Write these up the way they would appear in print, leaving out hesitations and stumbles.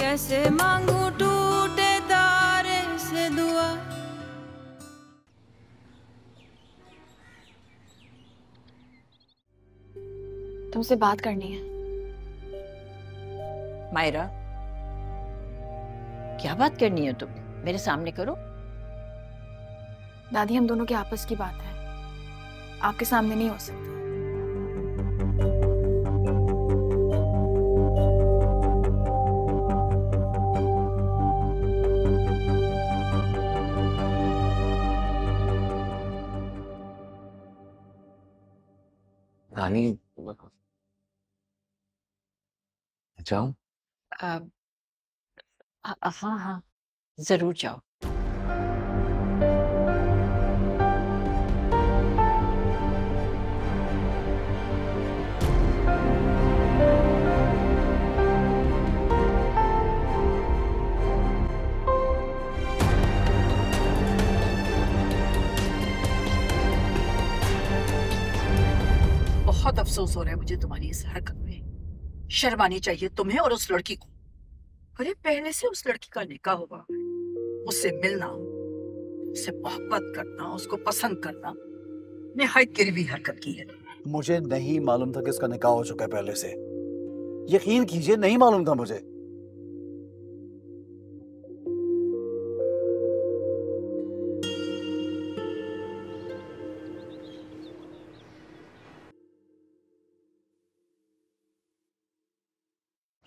कैसे मांगू टूटे तारे से दुआ। तुमसे बात करनी है। मायरा, क्या बात करनी है तुम? मेरे सामने करो। दादी, हम दोनों के आपस की बात है, आपके सामने नहीं हो सकती। रानी, जाऊं? हाँ हाँ, जरूर जाओ। बहुत अफसोस हो रहा है मुझे तुम्हारी इस हरकत में। शर्म आनी चाहिए तुम्हें और उस लड़की को। अरे पहले से उस लड़की का निकाह हुआ, उससे मिलना, उससे मोहब्बत करना, उसको पसंद करना, निहायत गिरवी हरकत की है। मुझे नहीं मालूम था कि उसका निकाह हो चुका है पहले से। यकीन कीजिए, नहीं मालूम था मुझे।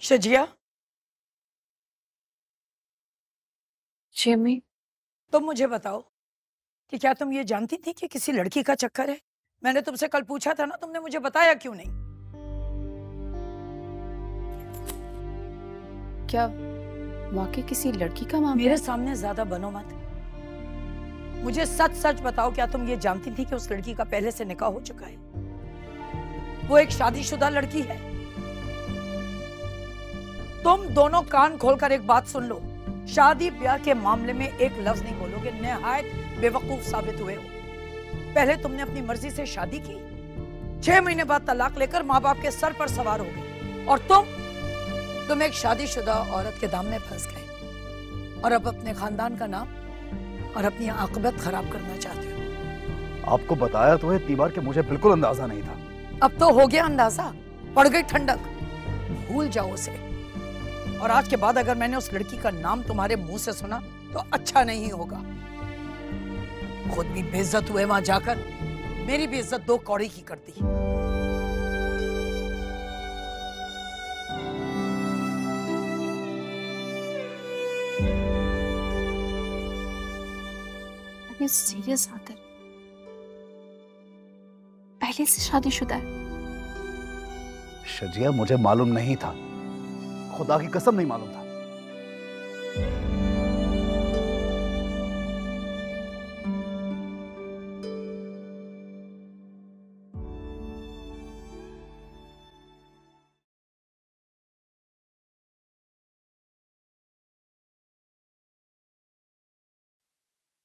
शजिया, जी अम्मी। तुम मुझे बताओ कि क्या तुम ये जानती थी कि किसी लड़की का चक्कर है? मैंने तुमसे कल पूछा था ना, तुमने मुझे बताया क्यों नहीं? क्या वाकई किसी लड़की का मामला? मेरे सामने ज्यादा बनो मत। मुझे सच सच बताओ, क्या तुम ये जानती थी कि उस लड़की का पहले से निकाह हो चुका है? वो एक शादीशुदा लड़की है। तुम दोनों कान खोलकर एक बात सुन लो, शादी ब्याह के मामले में एक लफ्ज नहीं बोलोगे, निहायत बेवकूफ साबित हुए हो। पहले तुमने अपनी मर्जी से शादी की, 6 महीने बाद तलाक लेकर माँ बाप के सर पर सवार हो गई, और तुम एक शादीशुदा औरत के दाम में फंस गए और अब अपने खानदान का नाम और अपनी आकबत खराब करना चाहते हो। आपको बताया तो है इतनी बार कि मुझे बिल्कुल अंदाजा नहीं था। अब तो हो गया अंदाजा, पड़ गई ठंडक, भूल जाओ उसे। और आज के बाद अगर मैंने उस लड़की का नाम तुम्हारे मुंह से सुना तो अच्छा नहीं होगा। खुद भी बेइज्जत हुए वहां जाकर, मेरी भी इज्जत 2 कौड़ी की कर दी। सीरियस आकर पहले से शादीशुदा है? शजिया, मुझे मालूम नहीं था, खुदा की कसम नहीं मालूम था।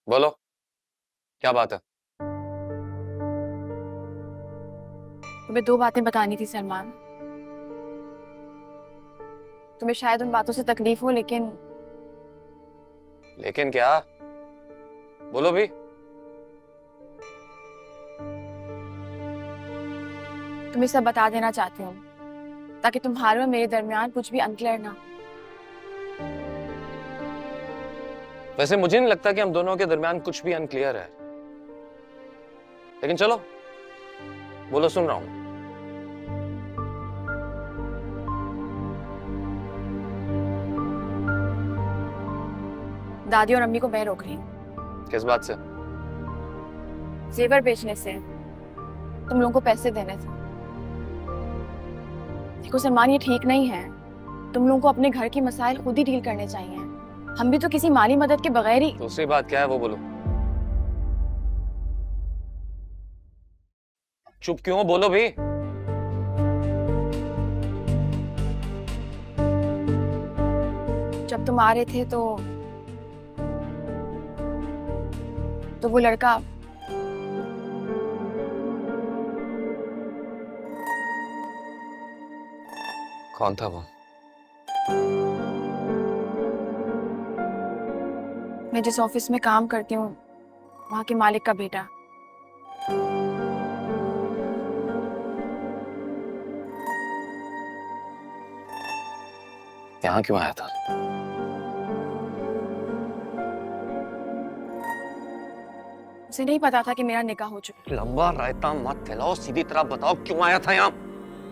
बोलो, क्या बात है? तुम्हें 2 बातें बतानी थी सलमान। तुम्हें शायद उन बातों से तकलीफ हो, लेकिन क्या? बोलो भी। तुम्हें सब बता देना चाहती हूँ ताकि तुम्हारे और मेरे दरमियान कुछ भी अनक्लियर ना। वैसे मुझे नहीं लगता कि हम दोनों के दरमियान कुछ भी अनक्लियर है, लेकिन चलो बोलो, सुन रहा हूं। दादी और अम्मी को मैं रोक रही हूँ। किस बात से? जेवर बेचने से, तुम लोगों को पैसे देने से। देखो सलमान, ये ठीक नहीं है। तुम लोगों को अपने घर की मसाइल खुद ही डील करने चाहिए। हम भी तो किसी माली मदद के बगैर ही। दूसरी बात क्या है वो बोलो। चुप क्यों हो? बोलो भी। जब तुम आ रहे थे तो वो लड़का कौन था वो? मैं जिस ऑफिस में काम करती हूँ वहाँ के मालिक का बेटा। यहाँ क्यों आया था? उसे नहीं पता था कि मेरा निकाह हो चुका। लंबा रायता मत फैलाओ, सीधी तरह बताओ क्यों आया था यहाँ?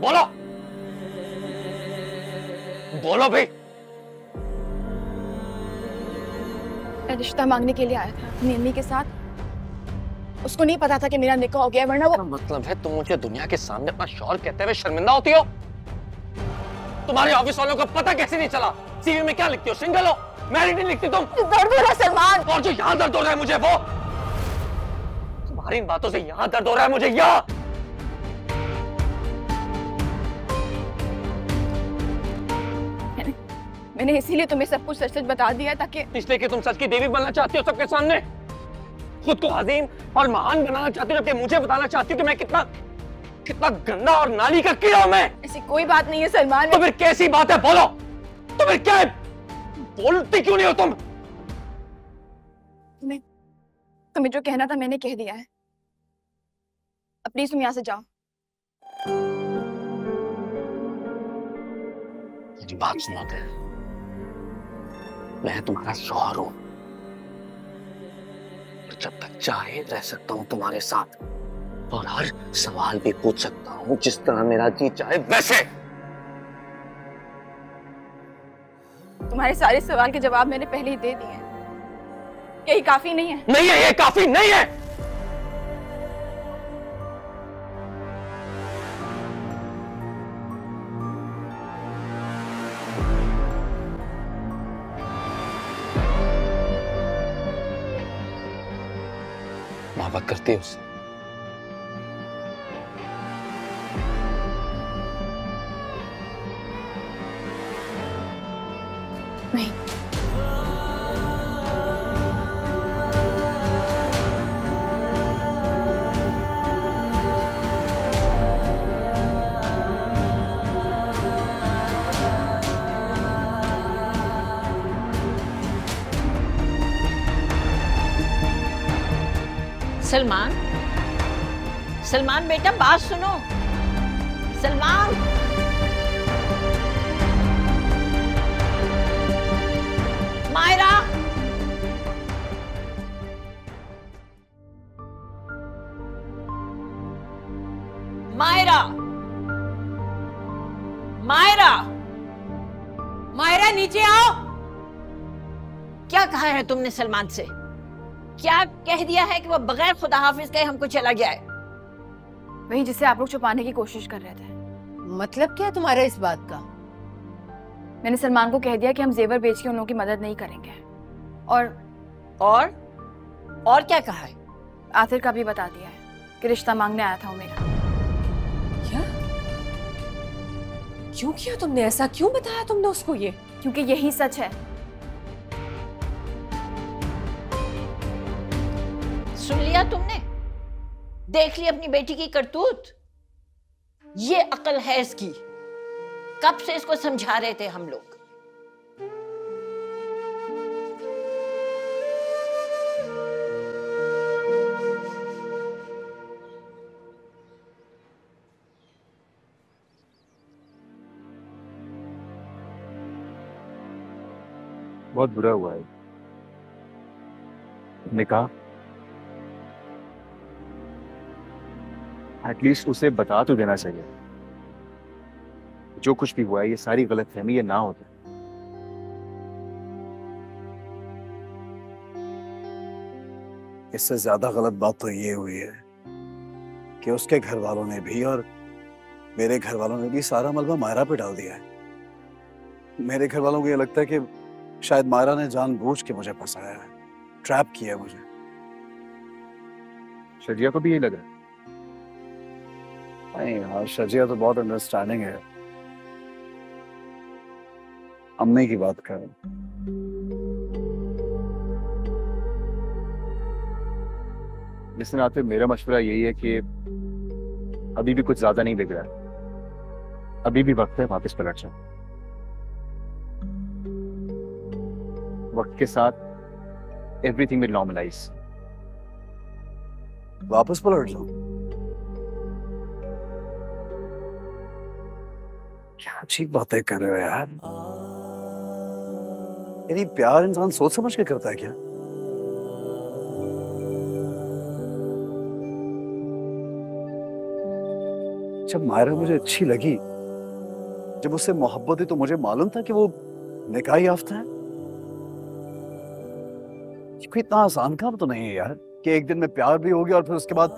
बोलो बोलो भाई। मैं रिश्ता मांगने के लिए आया था अपनी अम्मी के साथ। उसको नहीं पता था कि मेरा निकाह हो गया, वरना वो। मतलब है तुम मुझे दुनिया के सामने अपना शौहर कहते हुए शर्मिंदा होती हो? तुम्हारे ऑफिस वालों को पता कैसे नहीं चला? सीवी में क्या लिखती हो? सिंगल हो, मैरिड नहीं लिखती तुम। दर्द हो रहा है सलमान। और जो यहाँ दर्द हो रहा है मुझे, वो तुम्हारी इन बातों से यहाँ दर्द हो रहा है मुझे। यहाँ मैंने इसीलिए तुम्हें सब कुछ सच सच बता दिया ताकि। इसलिए कि तुम सच की देवी बनना चाहती हो सबके सामने, खुद को अजीम और महान बनाना चाहती हो, जबकि मुझे बताना चाहती हो कि मैं कितना कितना गंदा और नाली का कीड़ा हूं मैं। ऐसी कोई बात नहीं है सलमान। तो फिर कैसी बात है? बोलो। तो फिर क्या है? बोलती क्यों नहीं हो तुम? तुम्हें जो कहना था मैंने कह दिया है। अब प्लीज तुम यहाँ से जाओ। मेरी बात सुनो थे, मैं तुम्हारा शौहर हूं, जब तक चाहे रह सकता हूं तुम्हारे साथ और हर सवाल भी पूछ सकता हूं जिस तरह मेरा जी चाहे वैसे। तुम्हारे सारे सवाल के जवाब मैंने पहले ही दे दिए हैं। यही काफी नहीं है? नहीं है, ये काफी नहीं है। मोहब्बत करती है उससे? नहीं। सलमान, सलमान बेटा बात सुनो। सलमान, मायरा, मायरा, मायरा, मायरा नीचे आओ। क्या कहा है तुमने सलमान से? क्या कह दिया है कि वो बगैर खुदा हाफिज के हमको चला गया है? वही जिसे आप लोग छुपाने की कोशिश कर रहे थे। मतलब क्या तुम्हारा इस बात का? मैंने सलमान को कह दिया कि हम जेवर बेच के उन लोगों की मदद नहीं करेंगे। और क्या कहा है? आतिर का भी बता दिया है कि रिश्ता मांगने आया था वो मेरा। क्या? क्यों किया तुमने ऐसा? क्यों बताया तुमने उसको ये? क्योंकि यही सच है। सुन लिया तुमने? देख ली अपनी बेटी की करतूत? ये अकल है इसकी। कब से इसको समझा रहे थे हम लोग। बहुत बुरा हुआ है। निकाह एटलीस्ट उसे बता तो देना चाहिए। जो कुछ भी हुआ है ये सारी गलतफहमी ये ना होता। इससे ज्यादा गलत बात तो ये हुई है कि उसके घर वालों ने भी और मेरे घर वालों ने भी सारा मलबा मायरा पे डाल दिया है। मेरे घर वालों को ये लगता है कि शायद मायरा ने जानबूझ के मुझे फंसाया है, ट्रैप किया है मुझे। शजिया को भी यही लग रहा है? नहीं यार, शजिया तो बहुत अंडरस्टैंडिंग है। अम्मी की बात कर। लिसन आते, मेरा मशवरा यही है कि अभी भी कुछ ज्यादा नहीं बिग रहा है। अभी भी वक्त है वापस पलट जाए। वक्त के साथ everything will normalize. वापस पलट जाऊं? क्या अजीब बातें कर रहे हो यार। यानी प्यार इंसान सोच समझ के करता है क्या? जब मायरा मुझे अच्छी लगी, जब उससे मोहब्बत हुई, तो मुझे मालूम था कि वो निकाह याफ्ता है। ये कोई इतना आसान काम तो नहीं है यार कि एक दिन में प्यार भी हो गया और फिर उसके बाद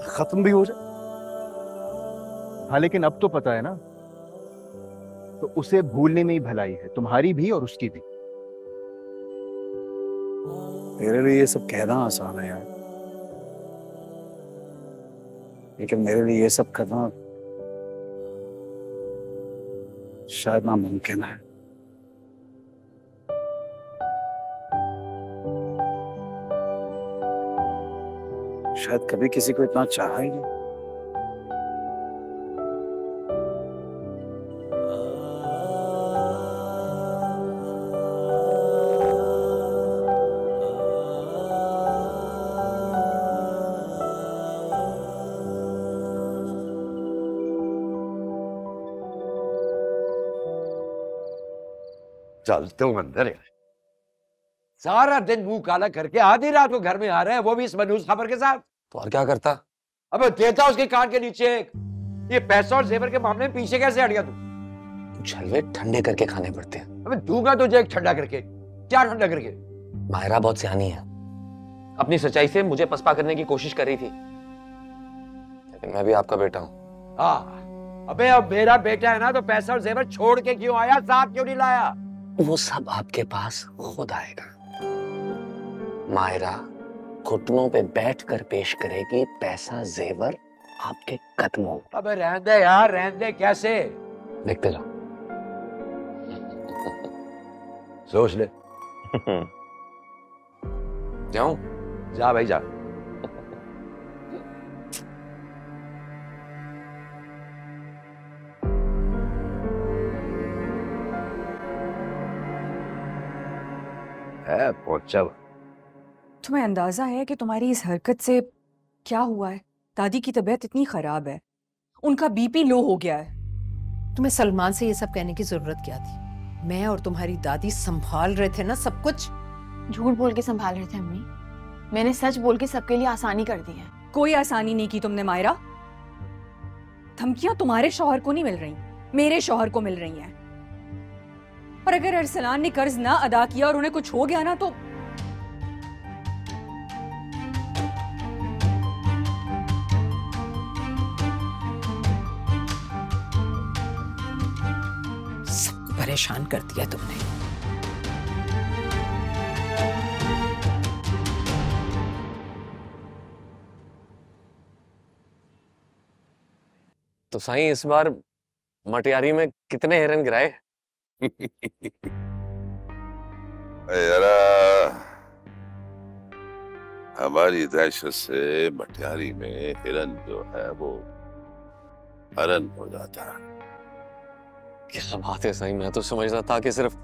खत्म भी हो जाए। हाँ, लेकिन अब तो पता है ना, तो उसे भूलने में ही भलाई है, तुम्हारी भी और उसकी भी। मेरे लिए ये सब कहना आसान है यार, लेकिन मेरे लिए ये सब करना शायद नामुमकिन है। शायद कभी किसी को इतना चाहा ही नहीं। चलते हूँ अंदर यार। सारा दिन मुंह काला करके आधी रात को घर में आ रहे हैं, वो भी इस मनहूस खबर के साथ। तो और क्या करता? अबे देता उसके कान के नीचे एक। ये पैसा और जेवर के मामले में पीछे कैसे हट गया तू? छलवे ठंडे करके खाने पड़ते हैं। अबे दूंगा तुझे एक ठंडा करके। क्या ठंडा करके? मायरा बहुत सियानी है, अपनी सच्चाई से मुझे पसपा करने की कोशिश कर रही थी, लेकिन मैं भी आपका बेटा हूँ। हाँ, अबे अब मेरा बेटा है ना, तो पैसा और जेवर छोड़ के क्यों आया, साथ क्यों नहीं लाया? वो सब आपके पास खुद आएगा। मायरा घुटनों पे बैठकर पेश करेगी पैसा जेवर आपके कदमों। अबे रहने दे यार, रहने दे। कैसे? देखते जाओ। सोच ले। जाऊं? जा भाई जा। है पहुंचा। तुम्हें अंदाजा है कि तुम्हारी इस हरकत से क्या हुआ है? दादी की तबीयत इतनी खराब है, उनका बीपी लो हो गया है। तुम्हें सलमान से ये सब कहने की जरूरत क्या थी? मैं और तुम्हारी दादी संभाल रहे थे ना सब कुछ। झूठ बोल के संभाल रहे थे अम्मी, मैंने सच बोल के सबके लिए आसानी कर दी है। कोई आसानी नहीं की तुमने मायरा। धमकियां तुम्हारे शौहर को नहीं मिल रही, मेरे शौहर को मिल रही हैं। और अगर अरसलान ने कर्ज ना अदा किया और उन्हें कुछ हो गया ना, तो सबको परेशान कर दिया तुमने। तो साईं, इस बार मटियारी में कितने हिरन गिराए? यारा, हमारी दहशत से मटियारी में हिरन जो है वो हरन हो जाता है। क्या बात है साईं, मैं तो समझता था कि सिर्फ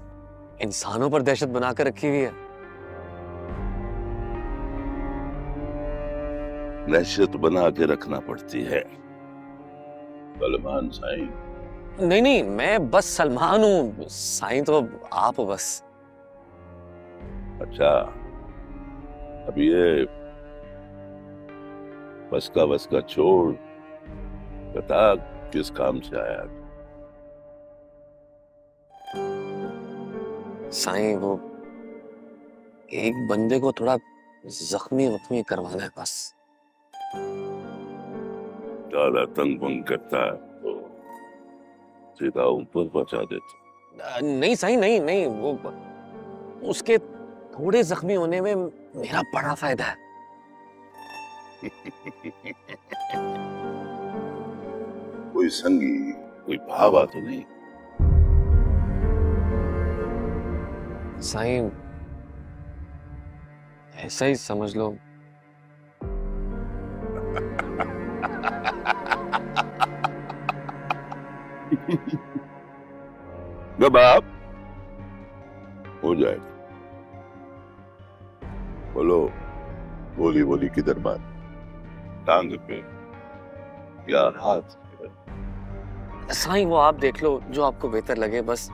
इंसानों पर दहशत बनाकर रखी हुई है। दहशत बना के रखना पड़ती है सलमान साईं। नहीं नहीं, मैं बस सलमान हूँ, साईं तो आप बस। अच्छा, अब ये बस का छोड़, बता किस काम से आया? साईं, वो एक बंदे को थोड़ा जख्मी करवाना है बस। ज्यादा तंग वंग करता है तो सीधा ऊपर पहुंचा देता। नहीं साईं, नहीं नहीं, वो उसके थोड़े जख्मी होने में मेरा बड़ा फायदा है। कोई संगी, कोई भावा तो नहीं? साईं, ऐसा ही समझ लो। बाप हो जाएगा। बोलो, बोली बोली किधर बात, टांग पे या हाथ? साईं वो आप देख लो जो आपको बेहतर लगे, बस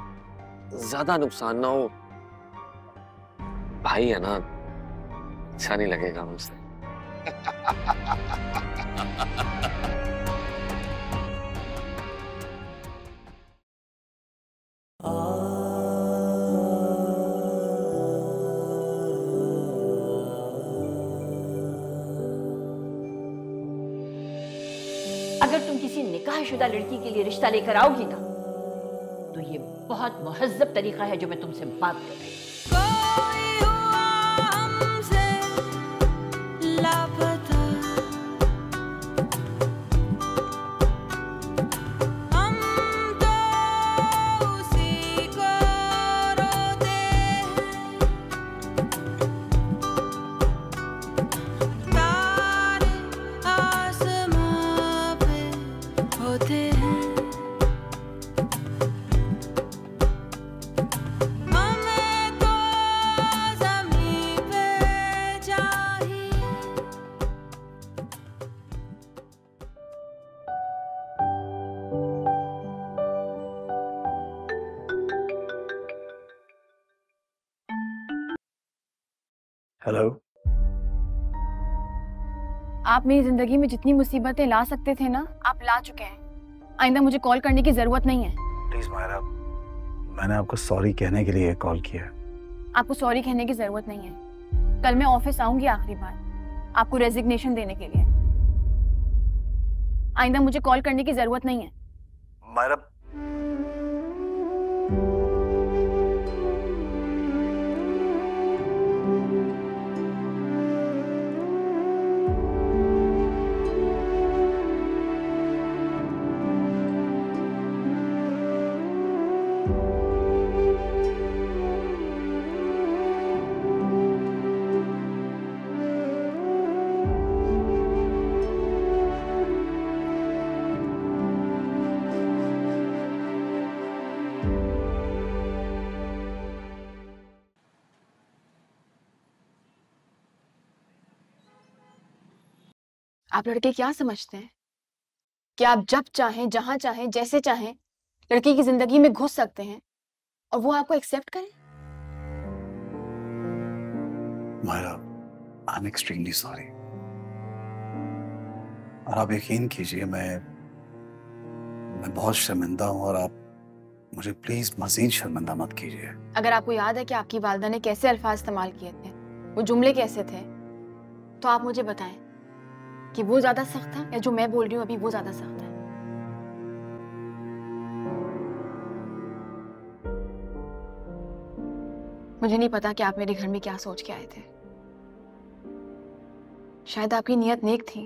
ज्यादा नुकसान ना हो। भाई है ना, अच्छा नहीं लगेगा मुझसे। अगर तुम किसी निकाहशुदा लड़की के लिए रिश्ता लेकर आओगी ना, तो ये बहुत मुहज्जब तरीका है जो मैं तुमसे बात कर रही हूँ। कोई हुआ हमसे लापता, हम तो उसी को रोते हैं। तारे आसमां पे होते हैं, हमें तो ज़मीं पे चाहिए। हेलो। आप मेरी जिंदगी में जितनी मुसीबतें ला सकते थे ना, आप ला चुके हैं। आइंदा मुझे कॉल करने की जरूरत नहीं है। प्लीज मायरा, मैंने आपको सॉरी कहने के लिए कॉल किया। आपको सॉरी कहने की जरूरत नहीं है। कल मैं ऑफिस आऊंगी आखिरी बार, आपको रेजिग्नेशन देने के लिए। आइंदा मुझे कॉल करने की जरूरत नहीं है। मायरा, आप लड़के क्या समझते हैं कि आप जब चाहें, जहां चाहें, जैसे चाहें लड़की की जिंदगी में घुस सकते हैं और वो आपको एक्सेप्ट करे? Myra, I am extremely sorry. और आप यकीन कीजिए, मैं बहुत शर्मिंदा हूं और आप मुझे प्लीज मजीद शर्मिंदा मत कीजिए। अगर आपको याद है कि आपकी वालिदा ने कैसे अल्फाज इस्तेमाल किए थे, वो जुमले कैसे थे, तो आप मुझे बताएं कि वो ज्यादा सख्त था या जो मैं बोल रही हूँ अभी वो ज्यादा सख्त है। मुझे नहीं पता कि आप मेरे घर में क्या सोच के आए थे। शायद आपकी नीयत नेक थी,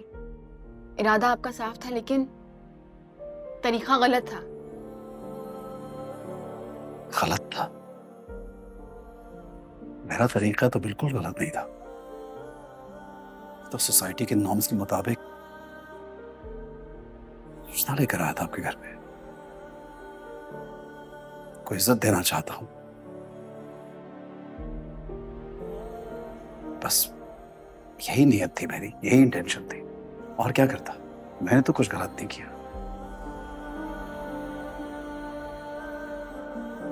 इरादा आपका साफ था, लेकिन तरीका गलत था। गलत था? मेरा तरीका तो बिल्कुल गलत नहीं था। तो सोसाइटी के नॉर्म्स के मुताबिक रिश्ता लेकर आया था आपके घर में। को इज्जत देना चाहता हूं, बस यही नीयत थी मेरी, यही इंटेंशन थी। और क्या करता, मैंने तो कुछ गलत नहीं किया।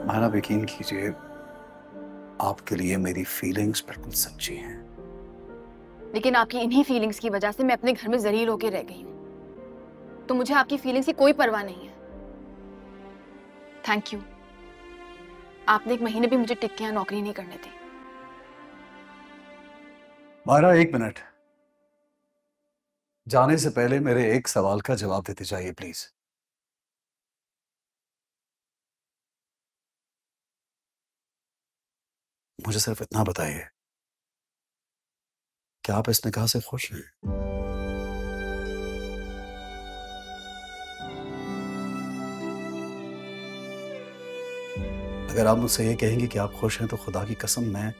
माना, यकीन कीजिए, आपके लिए मेरी फीलिंग्स बिल्कुल सच्ची हैं। लेकिन आपकी इन्हीं फीलिंग्स की वजह से मैं अपने घर में जलील होकर रह गई हूँ। तो मुझे आपकी फीलिंग्स की कोई परवाह नहीं है। Thank you. आपने 1 महीने भी मुझे टिक के यहाँ नौकरी नहीं करने दी। मायरा, 1 मिनट। जाने से पहले मेरे एक सवाल का जवाब देते जाइए प्लीज। मुझे सिर्फ इतना बताइए, क्या आप इस निकाह से खुश हैं? अगर आप मुझसे ये कहेंगे कि आप खुश हैं, तो खुदा की कसम मैं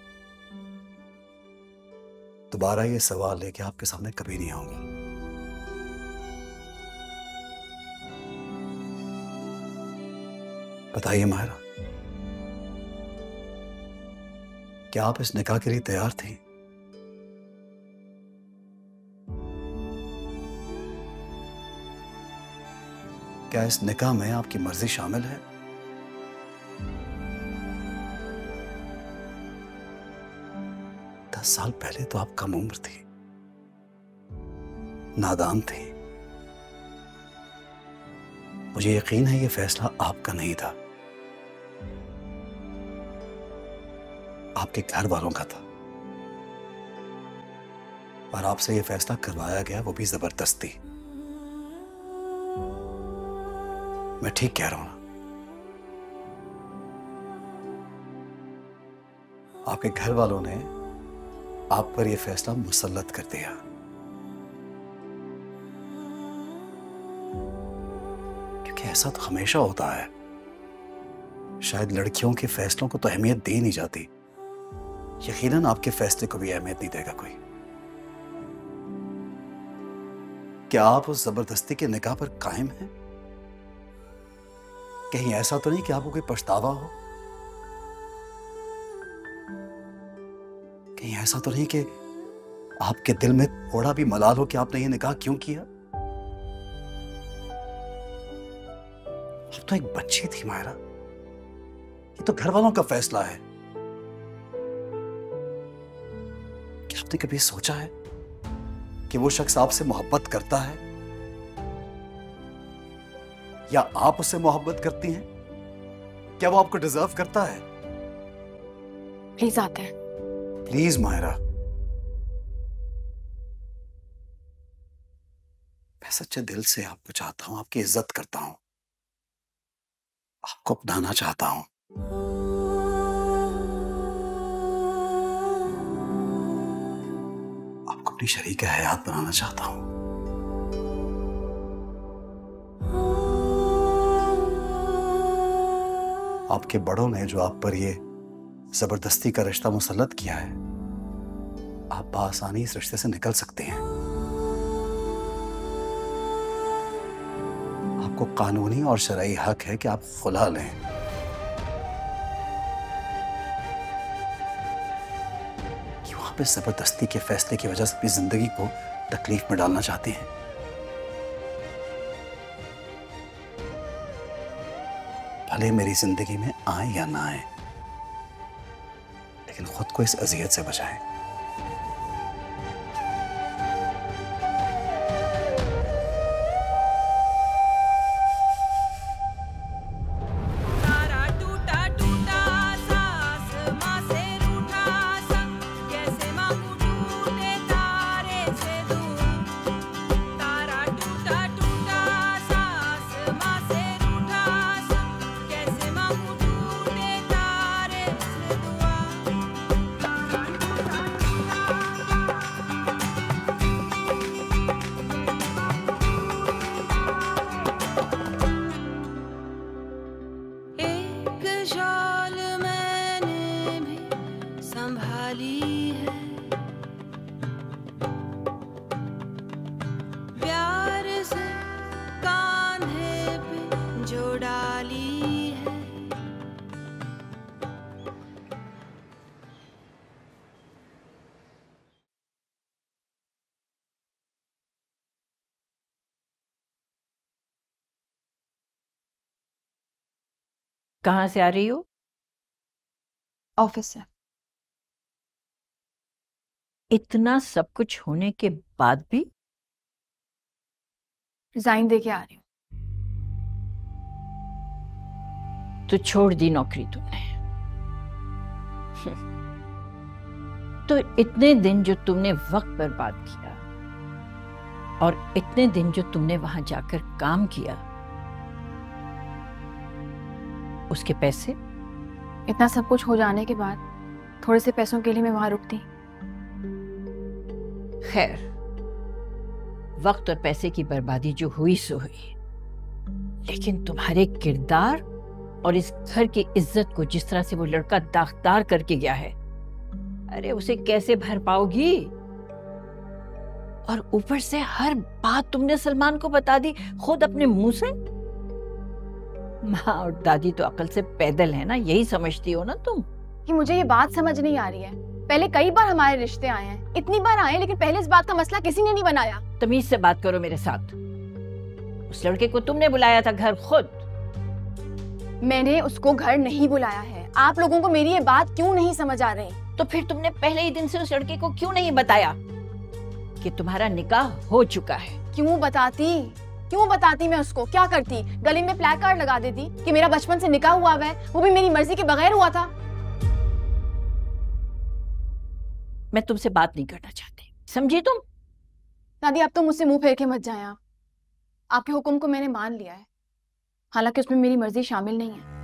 दोबारा ये सवाल लेके आपके सामने कभी नहीं आऊंगा। बताइए मायरा, क्या आप इस निकाह के लिए तैयार थी? क्या इस निकाह में आपकी मर्जी शामिल है? दस साल पहले तो आप कम उम्र थी, नादान थी। मुझे यकीन है ये फैसला आपका नहीं था, आपके घर वालों का था, और आपसे ये फैसला करवाया गया, वो भी जबरदस्ती। मैं ठीक कह रहा हूं ना? आपके घर वालों ने आप पर यह फैसला मुसल्लत कर दिया। क्योंकि ऐसा तो हमेशा होता है, शायद लड़कियों के फैसलों को तो अहमियत दी नहीं जाती, यकीनन आपके फैसले को भी अहमियत नहीं देगा कोई। क्या आप उस जबरदस्ती के निकाह पर कायम हैं? कहीं ऐसा तो नहीं कि आपको कोई पछतावा हो? कहीं ऐसा तो नहीं कि आपके दिल में थोड़ा भी मलाल हो कि आपने ये निकाह क्यों किया? आप तो एक बच्ची थी मायरा, ये तो घर वालों का फैसला है। क्या आपने कभी सोचा है कि वो शख्स आपसे मोहब्बत करता है या आप उससे मोहब्बत करती हैं? क्या वो आपको डिजर्व करता है? प्लीज आते हैं। प्लीज मायरा, मैं सच्चे दिल से आपको चाहता हूं, आपकी इज्जत करता हूं, आपको अपनाना चाहता हूं। आपको अपनी शरीके हयात बनाना चाहता हूं। आपके बड़ों ने जो आप पर ये जबरदस्ती का रिश्ता मुसल्लत किया है, आप आसानी इस रिश्ते से निकल सकते हैं। आपको कानूनी और शरई हक है कि आप खुला लें। क्यों आप इस जबरदस्ती के फैसले की वजह से अपनी जिंदगी को तकलीफ में डालना चाहते हैं? भले मेरी जिंदगी में आए या ना आए, लेकिन खुद को इस अजियत से बचाएं। कहाँ से आ रही हो? ऑफिस से। इतना सब कुछ होने के बाद भी? रिजाइन दे के आ रही हूँ। तो छोड़ दी नौकरी तुमने? तो इतने दिन जो तुमने वक्त बर्बाद किया और इतने दिन जो तुमने वहां जाकर काम किया, उसके पैसे? इतना सब कुछ हो जाने के बाद थोड़े से पैसों के लिए मैं वहां रुकती। खैर, वक्त और पैसे की बर्बादी जो हुई सो हुई, लेकिन तुम्हारे किरदार और इस घर की इज्जत को जिस तरह से वो लड़का दागदार करके गया है, अरे उसे कैसे भर पाओगी? और ऊपर से हर बात तुमने सलमान को बता दी, खुद अपने मुंह से। माँ और दादी तो अकल से पैदल है ना, यही समझती हो ना तुम? कि मुझे ये बात समझ नहीं आ रही है। पहले कई बार हमारे रिश्ते आए हैं, इतनी बार आए, लेकिन पहले इस बात का मसला किसी ने नहीं बनाया। तमीज से बात करो मेरे साथ। उस लड़के को तुमने बुलाया था घर खुद। मैंने उसको घर नहीं बुलाया है। आप लोगों को मेरी ये बात क्यों नहीं समझ आ रही? तो फिर तुमने पहले ही दिन से उस लड़के को क्यों नहीं बताया कि तुम्हारा निकाह हो चुका है? क्यों बताती मैं उसको? क्या करती? गले में प्लेक कार्ड लगा देती कि मेरा बचपन से निकाह हुआ है, वो भी मेरी मर्जी के बगैर हुआ था। मैं तुमसे बात नहीं करना चाहती, समझी तुम? दादी अब तो मुझसे मुंह फेर के मत जाएं आप। आपके हुक्म को मैंने मान लिया है, हालांकि उसमें मेरी मर्जी शामिल नहीं है।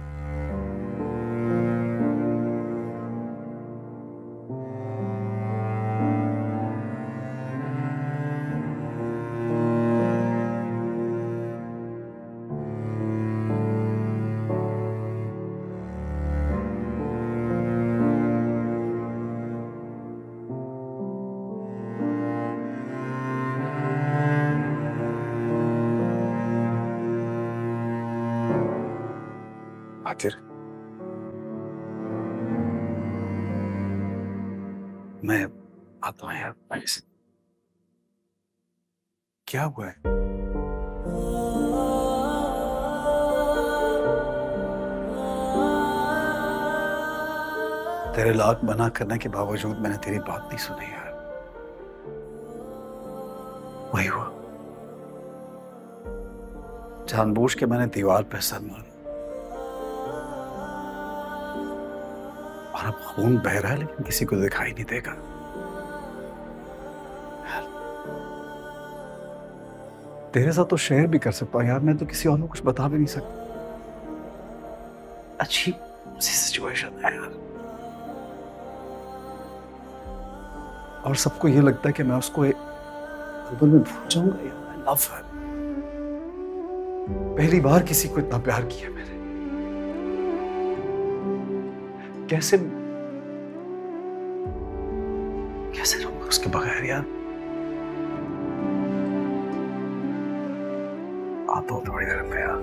आखिर मैं आता हूं यार, क्या हुआ है? तेरे लाख मना करने के बावजूद मैंने तेरी बात नहीं सुनी यार। वही हुआ, जानबूझ के मैंने दीवार पे सर मारा और अब खून बह रहा है लेकिन किसी को दिखाई नहीं देगा। तेरे साथ तो शेयर भी कर सकता हूं यार, मैं तो किसी और को कुछ बता भी नहीं सकता। अच्छी सी सिचुएशन है यार, और सबको ये लगता है कि मैं उसको एक में भूल जाऊंगा यार। I love her। पहली बार किसी को इतना प्यार किया मैंने। कैसे रहूंगा उसके बगैर यार? आता हूं थोड़ी देर में यार।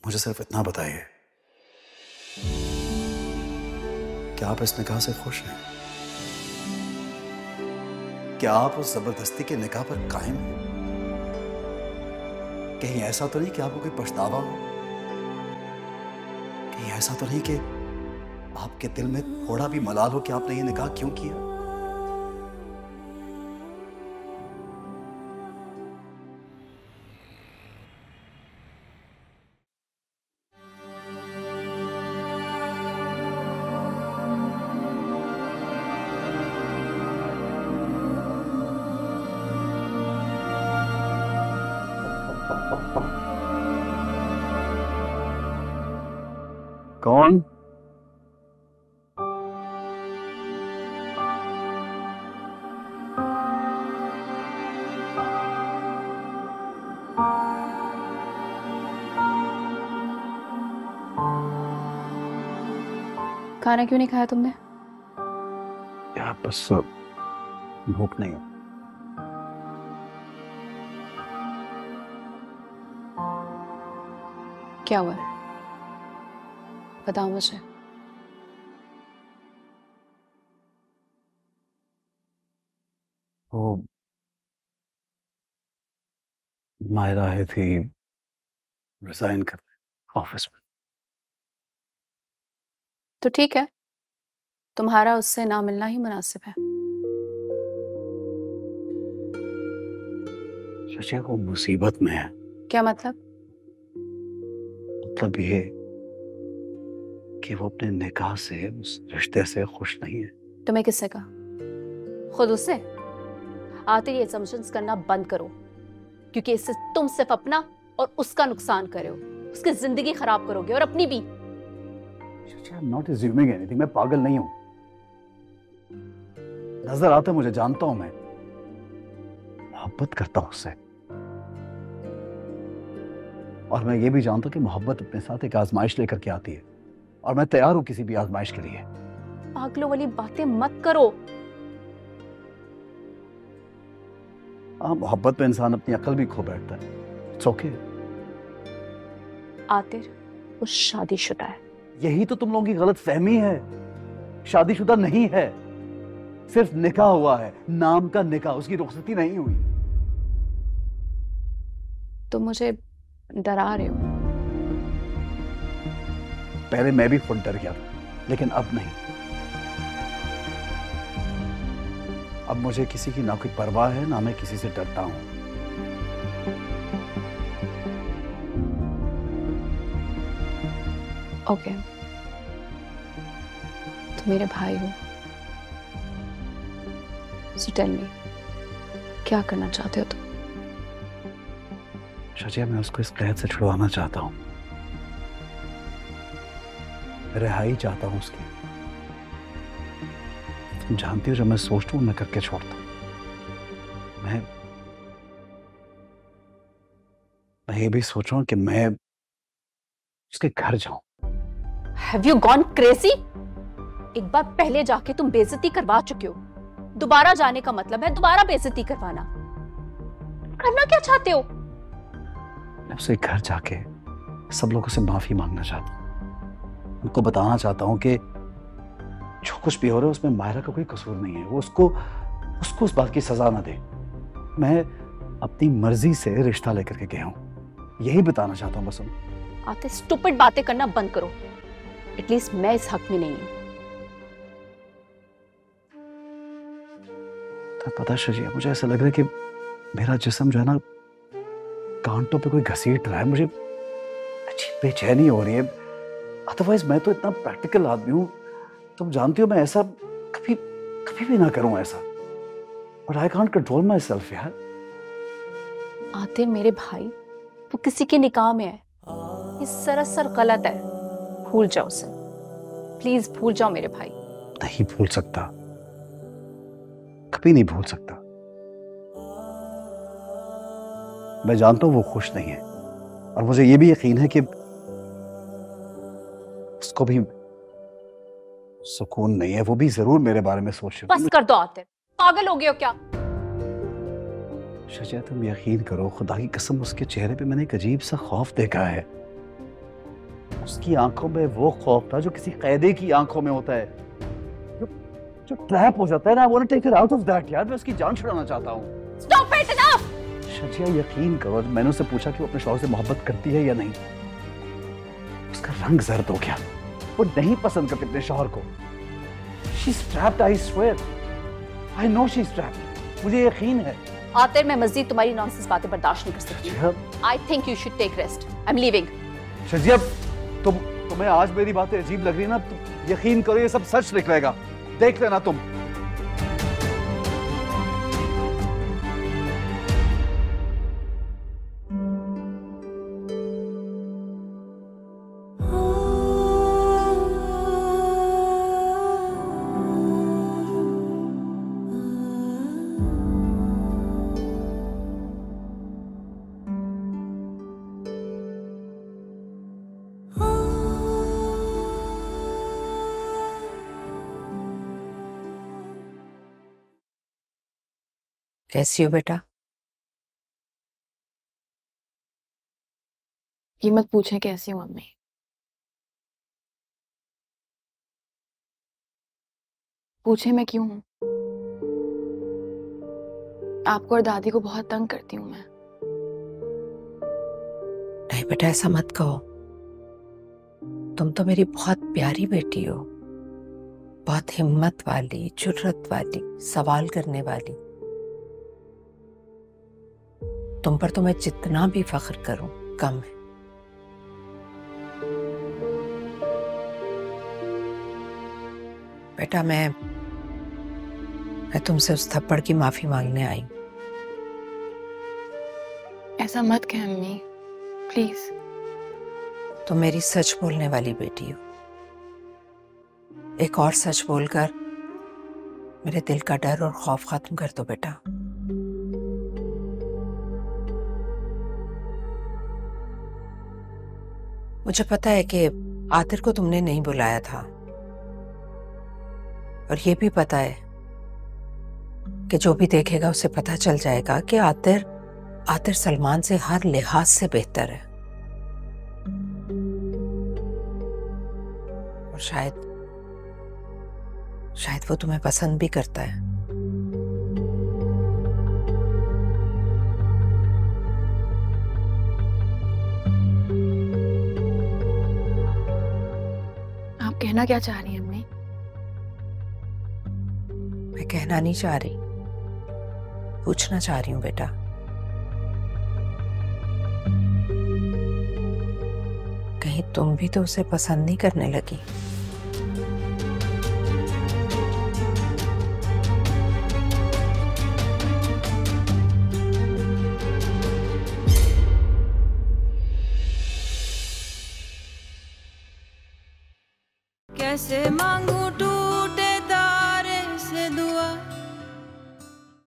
मुझे सिर्फ इतना बताइए क्या आप इस निकाह से खुश हैं? क्या आप उस जबरदस्ती के निकाह पर कायम हैं? कहीं ऐसा तो नहीं कि आपको कोई पछतावा हो? कहीं ऐसा तो नहीं कि आपके दिल में थोड़ा भी मलाल हो कि आपने ये निकाह क्यों किया? कौन? खाना क्यों नहीं खाया तुमने? यार बस भूख नहीं है। क्या हुआ है? बताओ मुझे। वो मायरा आई थी रिजाइन करने ऑफिस में। तो ठीक है, तुम्हारा उससे ना मिलना ही मुनासिब है। सोचिए वो मुसीबत में है। क्या मतलब? मतलब ये कि वो अपने निकाह से, उस रिश्ते से खुश नहीं है। तुम्हें किससे कहा? खुद उससे। आते ये assumptions करना बंद करो, क्योंकि इससे तुम सिर्फ अपना और उसका नुकसान कर रहे हो, उसकी जिंदगी खराब करोगे और अपनी भी। I'm not assuming anything, मैं पागल नहीं हूं। नजर आता है मुझे, जानता हूं मैं मोहब्बत करता हूं उससे, और मैं ये भी जानता हूं कि मोहब्बत अपने साथ एक आजमाइश लेकर के आती है, और मैं तैयार हूं किसी भी आजमाइश के लिए। पागलों वाली बातें मत करो। हाँ, मोहब्बत में इंसान अपनी अकल भी खो बैठता है। It's okay। आतिर वो शादीशुदा है। यही तो तुम लोगों की गलत फहमी है। शादीशुदा नहीं है, सिर्फ निकाह हुआ है, नाम का निकाह, उसकी रुखसती नहीं हुई। तो मुझे डरा रहे हो? पहले मैं भी खुद डर गया था, लेकिन अब नहीं। अब मुझे किसी की ना कोई परवाह है, ना मैं किसी से डरता हूं। ओके, तो मेरे भाई हो, सो टेल मी, क्या करना चाहते हो तुम? शजिया, मैं उसको इस कैद से छुड़वाना चाहता हूं, रिहाई चाहता हूं उसकी। तुम जानती हो, जब मैं सोचता हूं मैं करके छोड़ता हूं। मैं ये भी सोच रहा हूं कि मैं उसके घर जाऊं। Have you gone crazy? एक बार पहले जाके तुम बेइज्जती करवा चुके हो, दोबारा जाने का मतलब है दोबारा बेइज्जती करवाना। करना क्या चाहते हो? मैं उसके घर जाके सब लोगों से माफी मांगना चाहता हूं, उनको बताना चाहता हूं कि जो कुछ भी हो रहा है उसमें मायरा का कोई कसूर नहीं है। वो उसको उस बात की सजा ना दे। मैं अपनी मर्जी से रिश्ता लेकर के गया हूं, यही बताना चाहता हूं बस। आते स्टूपिड बातें करना बंद करो। एटलीस्ट मैं इस हक में नहीं हूं। तो पता शजिया, मुझे ऐसा लग रहा है कि मेरा जिस्म जो है ना कांटों पे कोई घसीट रहा है। मुझे अजीब बेचैनी हो रही है। अदरवाइज मैं तो इतना प्रैक्टिकल आदमी हूं, तुम जानती हो, मैं ऐसा कभी कभी भी ना करूं ऐसा। But I can't control my self यार। आते मेरे भाई वो किसी के निकाह में है, ये सरासर गलत है। भूल जाओ उसे, प्लीज भूल जाओ मेरे भाई। नहीं भूल सकता, कभी नहीं भूल सकता। मैं जानता हूं वो खुश नहीं है, और मुझे ये भी यकीन है कि उसको भी सुकून नहीं है। वो भी जरूर मेरे बारे में सोच रही। बस कर दो आते, पागल हो गए हो क्या? शजिया, तुम यकीन करो, खुदा की कसम, उसके चेहरे पे मैंने एक अजीब सा खौफ देखा है। उसकी आंखों में वो खौफ था जो किसी कैदी की आंखों में होता है, जो ट्रैप हो जाता है ना। I want to take her out of that यार। मैं उसकी जान छुड़ाना चाहता हूँ। Stop it, enough. शजिया, यकीन करो, मैंने उससे पूछा कि वो अपने शौहर से मोहब्बत करती है या नहीं, उसका रंग जर्द हो गया। वो नहीं पसंद करती अपने शौहर को। She's trapped, I swear. I know she's trapped. मुझे यकीन है। आतिर, मैं मज़ीद तुम्हारी नॉनसेंस बातें बर्दाश्त नहीं कर सकती। I think you should take rest. I'm leaving. शजिया, तुम्हें आज मेरी बातें अजीब लग रही है ना, यकीन करो ये सब सच निकलेगा, देख लेना तुम। कैसी हो बेटा? ये मत पूछें कैसी हूँ मम्मी। पूछे मैं क्यों हूँ? आपको और दादी को बहुत तंग करती हूँ मैं। नहीं बेटा, ऐसा मत कहो। तुम तो मेरी बहुत प्यारी बेटी हो, बहुत हिम्मत वाली, जुर्रत वाली, सवाल करने वाली। तुम पर तो मैं जितना भी फख्र करूं कम है। बेटा, मैं तुमसे उस थप्पड़ की माफी मांगने आई। ऐसा मत कह अम्मी, प्लीज। तुम मेरी सच बोलने वाली बेटी हो। एक और सच बोलकर मेरे दिल का डर और खौफ खत्म कर दो बेटा। मुझे पता है कि आतिर को तुमने नहीं बुलाया था, और ये भी पता है कि जो भी देखेगा उसे पता चल जाएगा कि आतिर सलमान से हर लिहाज से बेहतर है। और शायद वो तुम्हें पसंद भी करता है। आप कहना क्या चाह रही हैं अम्मी? मैं कहना नहीं चाह रही, पूछना चाह रही हूँ बेटा। कहीं तुम भी तो उसे पसंद नहीं करने लगी? कैसे मांगू